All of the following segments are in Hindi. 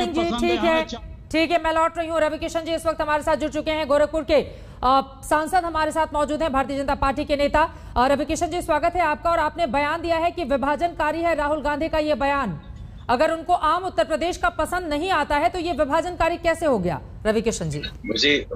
सिंह जी, ठीक है, मैं लौट रही हूँ। रविकिशन जी इस वक्त हमारे साथ जुड़ चुके हैं, गोरखपुर के सांसद हमारे साथ मौजूद हैं, भारतीय जनता पार्टी के नेता। रविकिशन जी, स्वागत है आपका। और आपने बयान दिया है कि विभाजनकारी है राहुल गांधी का ये बयान। अगर उनको आम उत्तर प्रदेश का पसंद नहीं आता है तो ये विभाजनकारी कैसे हो गया? रविकिशन जी,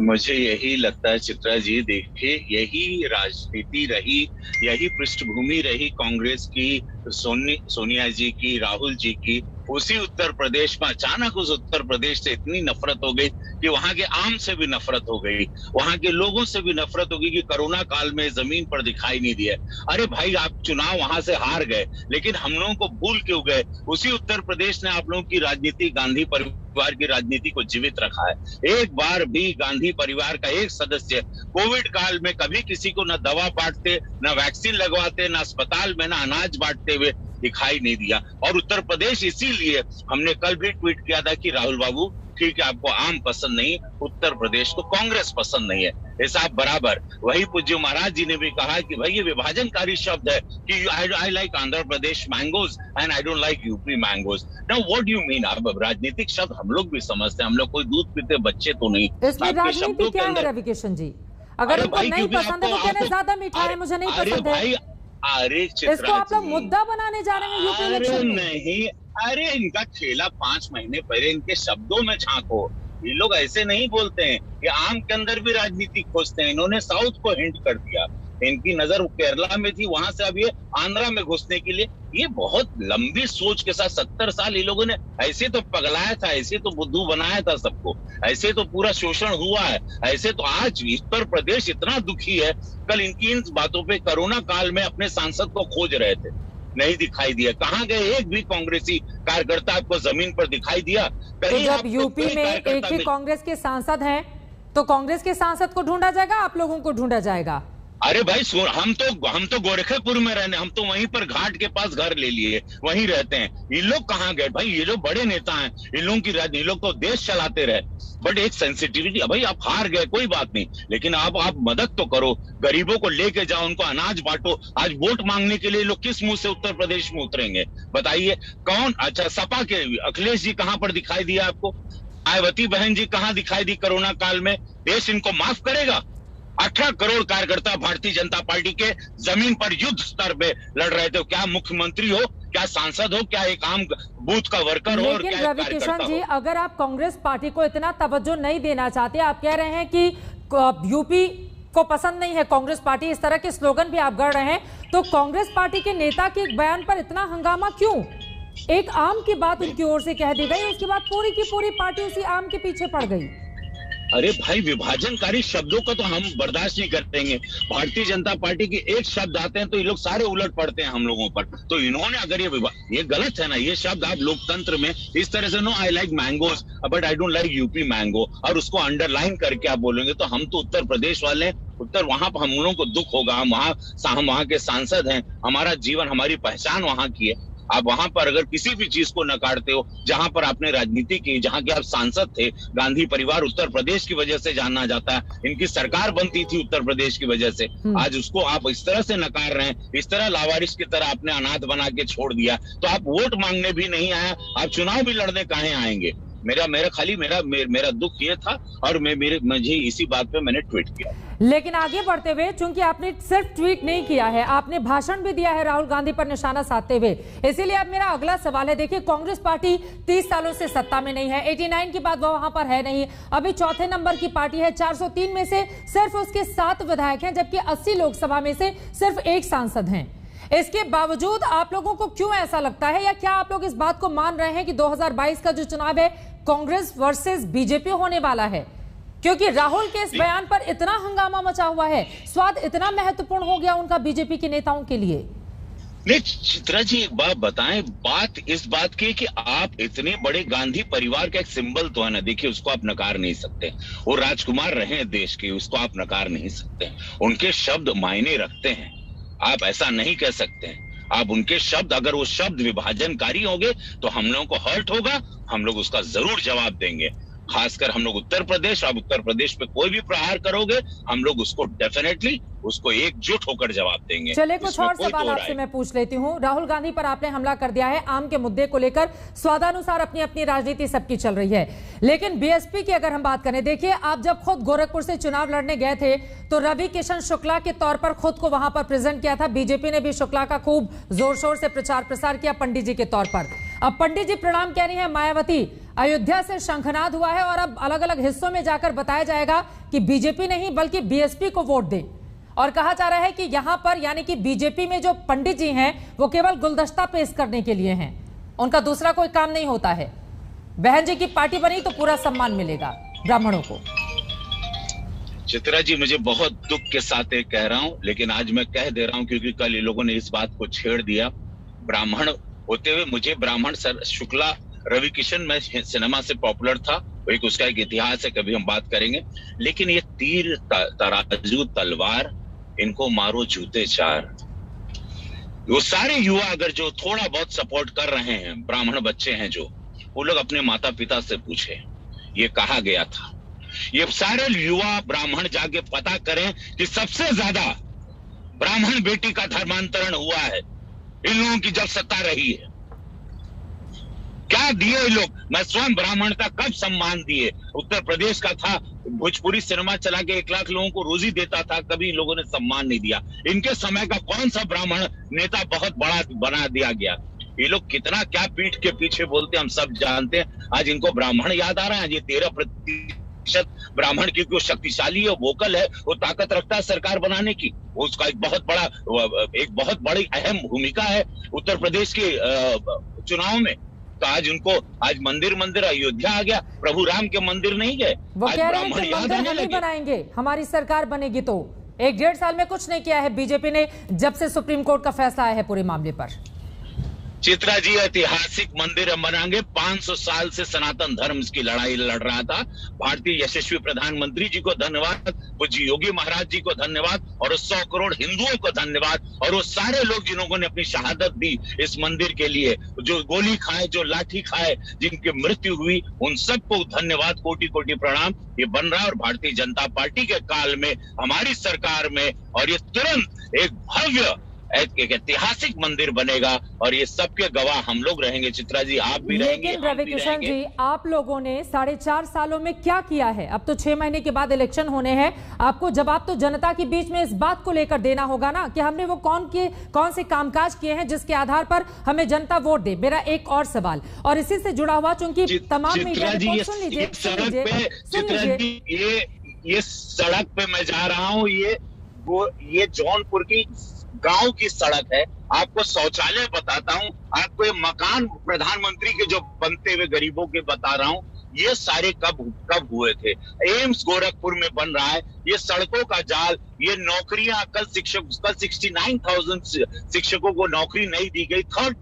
मुझे यही लगता है चित्रा जी, देखिए यही राजनीति रही, यही पृष्ठभूमि रही कांग्रेस की, सोनिया जी की, राहुल जी की। उसी उत्तर प्रदेश में अचानक उस उत्तर प्रदेश से इतनी नफरत हो गई कि वहां के आम से भी नफरत हो गई, वहां के लोगों से भी नफरत हो गई कि कोरोना काल में जमीन पर दिखाई नहीं दिया। अरे भाई, आप चुनाव वहां से हार गए, लेकिन हम लोगों को भूल क्यों गए? उसी उत्तर प्रदेश ने आप लोगों की राजनीति, गांधी परिवार की राजनीति को जीवित रखा है। एक बार भी गांधी परिवार का एक सदस्य कोविड काल में कभी किसी को न दवा बांटते, न वैक्सीन लगवाते, न अस्पताल में न अनाज बांटते हुए दिखाई नहीं दिया। और उत्तर प्रदेश, इसीलिए हमने कल भी ट्वीट किया था कि राहुल बाबू, ठीक है, आपको आम पसंद नहीं, उत्तर प्रदेश को कांग्रेस पसंद नहीं है। ऐसा बराबर वही पूज्य महाराज जी ने भी कहा कि भाई ये विभाजनकारी शब्द है कि I like Andhra Pradesh mangoes and I don't like UP mangoes. Now what do you mean? अब राजनीतिक शब्द हम लोग भी समझते हैं, हम लोग कोई दूध पीते बच्चे तो नहीं। इसमें राजनीति क्या है रविकिशन जी? अगर उनको नहीं पसंद है तो कहने ज्यादा मीठा है, मुझे नहीं पसंद है। अरे इसको आप लोग मुद्दा बनाने जा रहे हैं यूपी इलेक्शन में। नहीं, अरे इनका खेला 5 महीने पहले, इनके शब्दों में झांको। ये लोग ऐसे नहीं बोलते हैं, ये आम के अंदर भी राजनीति खोजते हैं। इन्होंने साउथ को हिंट कर दिया, इनकी नजर केरला में थी, वहां से अब ये आंध्रा में घुसने के लिए। ये बहुत लंबी सोच के साथ 70 साल ये लोगों ने ऐसे तो पगलाया था, ऐसे तो बुद्धू बनाया था सबको, ऐसे तो पूरा शोषण हुआ है, ऐसे तो आज उत्तर प्रदेश इतना दुखी है। कल इनकी इन बातों पे कोरोना काल में अपने सांसद को खोज रहे थे, नहीं दिखाई दिया। कहाँ गए? एक भी कांग्रेसी कार्यकर्ता आपको जमीन पर दिखाई दिया? तो जब यूपी में एक भी कांग्रेस के सांसद हैं तो कांग्रेस के सांसद को ढूंढा जाएगा, आप लोगों को ढूंढा जाएगा? अरे भाई, हम तो गोरखपुर में रहने, हम तो वहीं पर घाट के पास घर ले लिए, वहीं रहते हैं। ये लोग कहाँ गए भाई? ये लोग बड़े नेता हैं, इन लोगों की राजनीति, लोग तो देश चलाते रहे। बट एक सेंसिटिविटी, भाई आप हार गए कोई बात नहीं, लेकिन आप मदद तो करो, गरीबों को लेके जाओ, उनको अनाज बांटो। आज वोट मांगने के लिए लोग किस मुंह से उत्तर प्रदेश में उतरेंगे बताइए? कौन? अच्छा, सपा के अखिलेश जी कहाँ पर दिखाई दिया आपको? मायावती बहन जी कहाँ दिखाई दी कोरोना काल में? देश इनको माफ करेगा? 18 करोड़ कार्यकर्ता भारतीय जनता पार्टी के जमीन पर युद्ध स्तर पे लड़ रहे थे। क्या मुख्यमंत्री हो, क्या सांसद हो, क्या एक आम बूथ का वर्कर हो? लेकिन रविकिशन जी, अगर आप कांग्रेस पार्टी को इतना तवज्जो नहीं देना चाहते, आप कह रहे हैं कि यूपी को पसंद नहीं है कांग्रेस पार्टी, इस तरह के स्लोगन भी आप गढ़ रहे हैं, तो कांग्रेस पार्टी के नेता के एक बयान पर इतना हंगामा क्यों? एक आम की बात उनकी ओर से कह दी गई, उसके बाद पूरी की पूरी पार्टी उसी आम के पीछे पड़ गई। अरे भाई, विभाजनकारी शब्दों का तो हम बर्दाश्त नहीं करते। भारतीय जनता पार्टी के एक शब्द आते हैं तो ये लोग सारे उलट पड़ते हैं हम लोगों पर। तो इन्होंने अगर ये गलत है ना, ये शब्द आप लोकतंत्र में इस तरह से, no I like mangoes but I don't like UP mango, और उसको अंडरलाइन करके आप बोलेंगे तो हम तो उत्तर प्रदेश वाले हैं, उत्तर वहां पर हम लोगों को दुख होगा। हम वहां के सांसद हैं, हमारा जीवन, हमारी पहचान वहां की है। आप वहां पर अगर किसी भी चीज को नकारते हो, जहां पर आपने राजनीति की, जहां के आप सांसद थे, गांधी परिवार उत्तर प्रदेश की वजह से जाना जाता है, इनकी सरकार बनती थी उत्तर प्रदेश की वजह से, आज उसको आप इस तरह से नकार रहे हैं, इस तरह लावारिस की तरह आपने अनाथ बना के छोड़ दिया, तो आप वोट मांगने भी नहीं आया, आप चुनाव भी लड़ने काहे आएंगे? मेरा दुख ये था, और मुझे इसी बात पे मैंने ट्वीट किया। लेकिन आगे बढ़ते हुए, चूंकि आपने सिर्फ ट्वीट नहीं किया है, आपने भाषण भी दिया है राहुल गांधी पर निशाना साधते हुए, इसीलिए अब मेरा अगला सवाल है। देखिए, कांग्रेस पार्टी 30 सालों से सत्ता में नहीं है, 89 के बाद वो वहां पर है नहीं, अभी चौथे नंबर की पार्टी है, 403 में से सिर्फ उसके 7 विधायक हैं, जबकि 80 लोकसभा में से सिर्फ 1 सांसद हैं। इसके बावजूद आप लोगों को क्यों ऐसा लगता है, या क्या आप लोग इस बात को मान रहे हैं कि 2022 का जो चुनाव है कांग्रेस वर्सेस बीजेपी होने वाला है? क्योंकि राहुल के इस बयान पर इतना हंगामा मचा हुआ है, स्वाद इतना महत्वपूर्ण हो गया उनका बीजेपी के नेताओं के लिए। नहीं चित्रा जी, एक बात बताएं, बात इस बात की कि आप इतने बड़े गांधी परिवार का एक सिंबल तो है ना, देखिए उसको आप नकार नहीं सकते। वो राजकुमार रहे हैं देश के, उसको आप नकार नहीं सकते। उनके शब्द मायने रखते हैं, आप ऐसा नहीं कह सकते हैं। आप उनके शब्द, अगर वो शब्द विभाजनकारी होंगे तो हम लोगों को हर्ट होगा, हम लोग उसका जरूर जवाब देंगे। खासकर हम लोग उत्तर प्रदेश, आप उत्तर प्रदेश पे कोई भी प्रहार करोगे, हम लोग उसको डेफिनेटली उसको एकजुट होकर जवाब देंगे। चलिए कुछ और सवाल आपसे मैं पूछ लेती हूँ। राहुल गांधी पर आपने हमला कर दिया है, आम के मुद्दे को लेकर स्वादानुसार अपनी अपनी राजनीति सबकी चल रही है, लेकिन बीएसपी की अगर हम बात करें, देखिए आप जब खुद गोरखपुर से चुनाव लड़ने गए थे तो रवि किशन शुक्ला के तौर पर खुद को वहां पर प्रेजेंट किया था। बीजेपी ने भी शुक्ला का खूब जोर शोर से प्रचार प्रसार किया पंडित जी के तौर पर। अब पंडित जी प्रणाम कह रही है मायावती, अयोध्या से शंखनाद हुआ है और अब अलग अलग हिस्सों में जाकर बताया जाएगा कि बीजेपी नहीं बल्कि बीएसपी को वोट दे, और कहा जा रहा है कि यहां पर यानी कि बीजेपी में जो पंडित जी हैं वो केवल गुलदस्ता पेश करने के लिए हैं, उनका दूसरा कोई काम नहीं होता है। बहन जी की पार्टी बनी तो पूरा सम्मान मिलेगा ब्राह्मणों को। चित्रा जी, मुझे बहुत दुख के साथ एक कह रहा हूं, लेकिन आज मैं कह दे रहा हूं क्योंकि कल ये लोगों ने इस बात को छेड़ दिया। ब्राह्मण होते हुए मुझे ब्राह्मण सर शुक्ला, रवि किशन, मैं सिनेमा से पॉपुलर था, एक उसका एक इतिहास है, कभी हम बात करेंगे। लेकिन ये तीर तराजू तलवार, इनको मारो जूते चार। वो सारे युवा अगर जो थोड़ा बहुत सपोर्ट कर रहे हैं, ब्राह्मण बच्चे हैं जो, वो लोग अपने माता पिता से पूछे, ये कहा गया था। ये सारे युवा ब्राह्मण जाके पता करें कि सबसे ज्यादा ब्राह्मण बेटी का धर्मांतरण हुआ है इन लोगों की जब सत्ता रही है। क्या दिए ये लोग? मैं स्वयं ब्राह्मण का कब सम्मान दिए? उत्तर प्रदेश का था, भोजपुरी सिनेमा चला के 1 लाख लोगों को रोजी देता था, कभी इन लोगों ने सम्मान नहीं दिया। इनके समय का कौन सा ब्राह्मण नेता बहुत बड़ा बना दिया गया? ये लोग कितना क्या पीठ के पीछे बोलते हम सब जानते हैं। आज इनको ब्राह्मण याद आ रहा है। ये 13% ब्राह्मण क्योंकि वो शक्तिशाली है, वोकल है, वो ताकत रखता है सरकार बनाने की, वो उसका एक बहुत बड़ी अहम भूमिका है उत्तर प्रदेश के चुनाव में। तो आज मंदिर अयोध्या आ गया, प्रभु राम के मंदिर नहीं गए। वो कह रहे हैं कि मंदिर हम नहीं बनाएंगे, हमारी सरकार बनेगी तो। 1-1.5 साल में कुछ नहीं किया है बीजेपी ने जब से सुप्रीम कोर्ट का फैसला आया है पूरे मामले पर। चित्रा जी, ऐतिहासिक मंदिर हम बनाएंगे। 500 साल से सनातन धर्म की लड़ाई लड़ रहा था। भारतीय यशस्वी प्रधानमंत्री जी को धन्यवाद, पूज्य योगी महाराज जी को धन्यवाद, और 100 करोड़ हिंदुओं को धन्यवाद, और वो सारे लोग जिन्होंने अपनी शहादत दी इस मंदिर के लिए, जो गोली खाए, जो लाठी खाए, जिनकी मृत्यु हुई, उन सबको धन्यवाद, कोटि कोटि प्रणाम। ये बन रहा है और भारतीय जनता पार्टी के काल में, हमारी सरकार में, और ये तुरंत एक भव्य एक ऐतिहासिक मंदिर बनेगा, और ये सबके गवाह हम लोग रहेंगे। चित्रा जी, आप भी रहेंगे। लेकिन रवि किशन जी, आप लोगों ने 4.5 सालों में क्या किया है? अब तो 6 महीने के बाद इलेक्शन होने हैं, आपको जवाब तो जनता के बीच में इस बात को लेकर देना होगा ना कि हमने वो कौन से कामकाज किए हैं जिसके आधार पर हमें जनता वोट दे। मेरा एक और सवाल, और इसी से जुड़ा हुआ, चूंकि तमाम मीडिया रिपोर्ट, सुन लीजिए, ये सड़क पे मैं जा रहा हूँ, ये जौनपुर की गांव की सड़क है। आपको शौचालय बताता हूँ, आपको ये मकान प्रधानमंत्री के जो बनते हुए गरीबों के बता रहा हूँ, ये सारे कब हुए थे? एम्स गोरखपुर में बन रहा है, ये सड़कों का जाल, ये नौकरियां, कल 69,000 शिक्षकों को नौकरी नहीं दी गई 3rd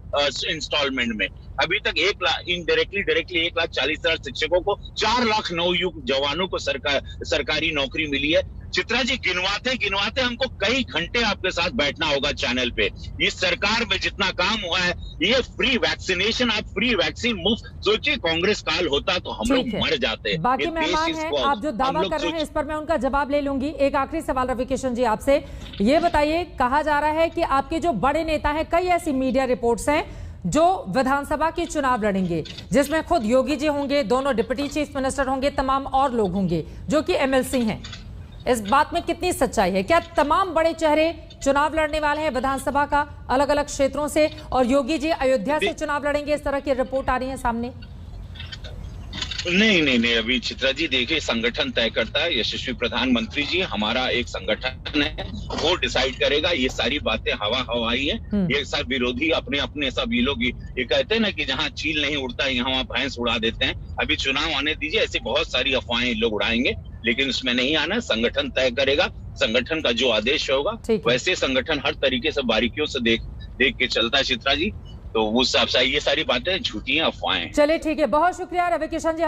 इंस्टॉलमेंट में। अभी तक 1 लाख डायरेक्टली 1,40,000 शिक्षकों को, 4 लाख नवयुवक जवानों को सरकारी नौकरी मिली है। चित्रा जी, गिनवाते हमको कई घंटे आपके साथ बैठना होगा चैनल पे। इस सरकार में जितना काम हुआ है, ये फ्री वैक्सीनेशन, आप फ्री वैक्सीन मुफ्त, सोचिए कांग्रेस काल होता तो हम लोग मर जाते। बाकी मेहमान हैं, आप जो दावा कर रहे हैं इस पर मैं उनका जवाब ले लूंगी। एक आखिरी सवाल रवि किशन जी आपसे, ये बताइए, कहा जा रहा है कि आपके जो बड़े नेता हैं, कई ऐसी मीडिया रिपोर्ट्स हैं जो विधानसभा के चुनाव लड़ेंगे, जिसमें खुद योगी जी होंगे, दोनों डिप्टी चीफ मिनिस्टर होंगे, तमाम और लोग होंगे जो कि एमएलसी हैं। इस बात में कितनी सच्चाई है? क्या तमाम बड़े चेहरे चुनाव लड़ने वाले हैं विधानसभा का अलग अलग क्षेत्रों से, और योगी जी अयोध्या से चुनाव लड़ेंगे, इस तरह की रिपोर्ट आ रही है सामने? नहीं, अभी चित्रा जी देखिए, संगठन तय करता है, यशस्वी प्रधानमंत्री जी, हमारा एक संगठन है, वो डिसाइड करेगा। ये सारी बातें हवाई है। ये सब विरोधी अपने सब ये लोग ये कहते हैं ना कि जहाँ चील नहीं उड़ता यहाँ भैंस उड़ा देते हैं। अभी चुनाव आने दीजिए, ऐसी बहुत सारी अफवाहें लोग उड़ाएंगे, लेकिन उसमें नहीं आना। संगठन तय करेगा, संगठन का जो आदेश होगा वैसे संगठन हर तरीके से बारीकियों से देख के चलता है। चित्रा जी, तो उस हिसाब से ये सारी बातें झूठी हैं, अफवाहें। चलिए ठीक है, बहुत शुक्रिया रवि किशन जी।